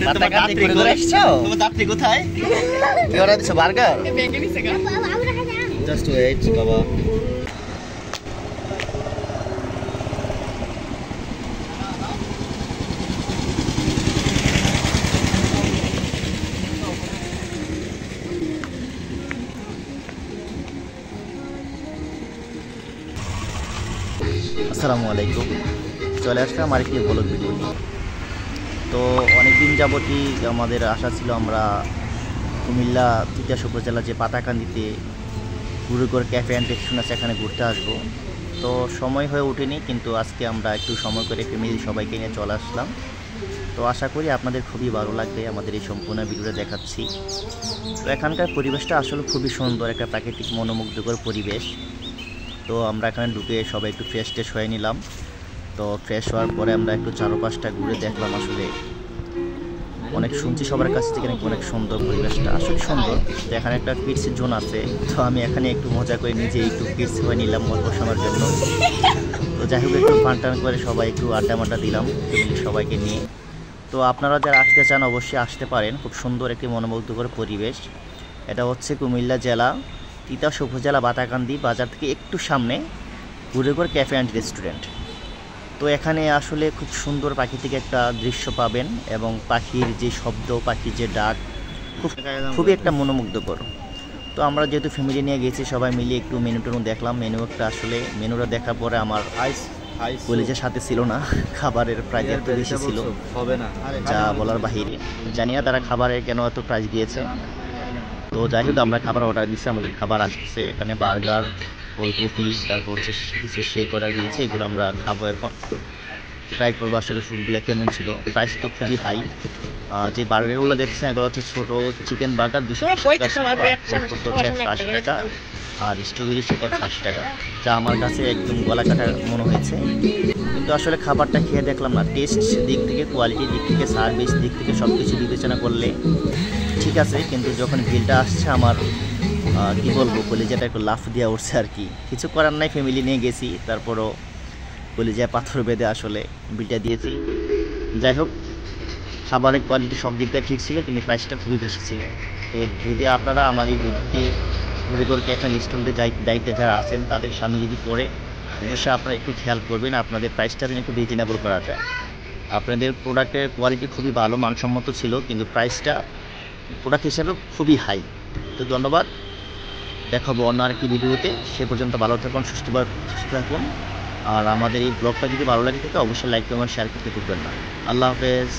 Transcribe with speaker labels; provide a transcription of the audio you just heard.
Speaker 1: পাতাকান্দি ঘুরে ঘুরে আসছো? তোমার যাত্রী কোথায়? কি অর্ডার দিছো? বার্গার? জাস্ট ওয়েট বাবা। আসসালামু আলাইকুম, চলে আসলাম আরেকটি ব্লগ ভিডিও নিয়ে। তো অনেকদিন যাবতই আমাদের আশা ছিল আমরা কুমিল্লা তিতাস উপজেলা যে পাতাকান্দিতে গুরুগড় ক্যাফে অ্যান্ড রেস্টুরেন্ট আছে এখানে ঘুরতে আসবো। তো সময় হয়ে ওঠেনি, কিন্তু আজকে আমরা একটু সময় করে ফ্যামিলি সবাইকে নিয়ে চলে আসলাম। তো আশা করি আপনাদের খুবই ভালো লাগবে আমাদের এই সম্পূর্ণ ভিডিওটা দেখাচ্ছি। তো এখানকার পরিবেশটা আসলে খুবই সুন্দর, একটা প্রাকৃতিক মনোমুগ্ধকর পরিবেশ। তো আমরা এখানে ঢুকে সবাই একটু ফ্রেশ ট্রেশ হয়ে নিলাম। তো ফ্রেশ হওয়ার পরে আমরা একটু চারপাশটা ঘুরে দেখলাম। আসলে অনেক শুনছি সবার কাছ থেকে নাকি অনেক সুন্দর পরিবেশটা, আসলে সুন্দর। তো এখানে একটা কিডস জোন আছে, তো আমি এখানে একটু মজা করে নিজে একটু কিডস হয়ে নিলাম অল্প সময়ের জন্য। তো যাই হোক, একটু ফান টান করে সবাই একটু আড্ডা দিলাম ফ্যামিলি সবাইকে নিয়ে। তো আপনারা যারা আসতে চান অবশ্যই আসতে পারেন, খুব সুন্দর একটি মনোমুগ্ধকর পরিবেশ। এটা হচ্ছে কুমিল্লা জেলা তিতাস উপজেলা পাতাকান্দি বাজার থেকে একটু সামনে গুরুগড় ক্যাফে অ্যান্ড রেস্টুরেন্ট। তো এখানে আসলে খুব সুন্দর প্রাকৃতিক একটা দৃশ্য পাবেন, এবং পাখির যে শব্দ, পাখির যে ডাক খুবই একটা মনোমুগ্ধকর। তো আমরা যেহেতু ফ্যামিলি নিয়ে গেছি, সবাই মিলে একটু মেনু টেনু দেখলাম। মেনুটা দেখার পরে আমার কলিজার সাথে ছিল না, খাবারের প্রাইস এত বেশি ছিল যা বলার বাহিরে। জানি না তারা খাবারের কেন এত প্রাইস দিয়েছে। তো যাই হোক, আমরা খাবার অর্ডার দিচ্ছি, আমাদের খাবার আসছে। এখানে বার্গার, ফুলকপি, তারপর হচ্ছে কিছু শেক অর্ডার দিয়েছে, এগুলো আমরা খাবো এখন। ট্রাই করবো আসলে ফুডগুলো কেমন ছিল। প্রাইস তো খুবই হাই। যে বার্গারগুলো দেখছেন এগুলো হচ্ছে ছোটো চিকেন বার্গার 280 টাকা, আর স্ট্রবেরি শেকার 60 টাকা, যা আমার কাছে একদম গলা কাটা মনে হয়েছে। কিন্তু আসলে খাবারটা খেয়ে দেখলাম না, টেস্ট দিক থেকে, কোয়ালিটির দিক থেকে, সার্ভিস দিক থেকে সব কিছু বিবেচনা করলে ঠিক আছে। কিন্তু যখন বিলটা আসছে আমার কী বলবো, কলিজাটা একটু লাফ দিয়ে উঠছে আর কি। কিছু করার নাই, ফ্যামিলি নিয়ে গেছি, তারপরও কলিজায় পাথর বেঁধে আসলে বিলটা দিয়েছি। যাই হোক, খাবারের কোয়ালিটি সব দিকটা ঠিক ছিল, কিন্তু প্রাইসটা খুবই বেশি ছিল। তো যদি আপনারা আমার এই ভিডিওটি গুরুগড় ক্যাফে রেস্টুরেন্টে দায়িত্বে যারা আছেন তাদের সামনে যদি পড়ে, অবশ্যই আপনারা একটু খেয়াল করবেন আপনাদের প্রাইসটা একটু রিজনেবল করা যায়। আপনাদের প্রোডাক্টের কোয়ালিটি খুবই ভালো, মানসম্মত ছিল, কিন্তু প্রাইসটা প্রোডাক্ট হিসেবে খুবই হাই। তো ধন্যবাদ, দেখাবো অন্য আরেকটি ভিডিওতে। সে পর্যন্ত ভালো থাকুন, সুস্থ থাকুন। আর আমাদের এই ব্লগটা যদি ভালো লাগে থাকে অবশ্যই লাইক কমেন্ট শেয়ার করতে ভুলবেন না। আল্লাহ হাফেজ।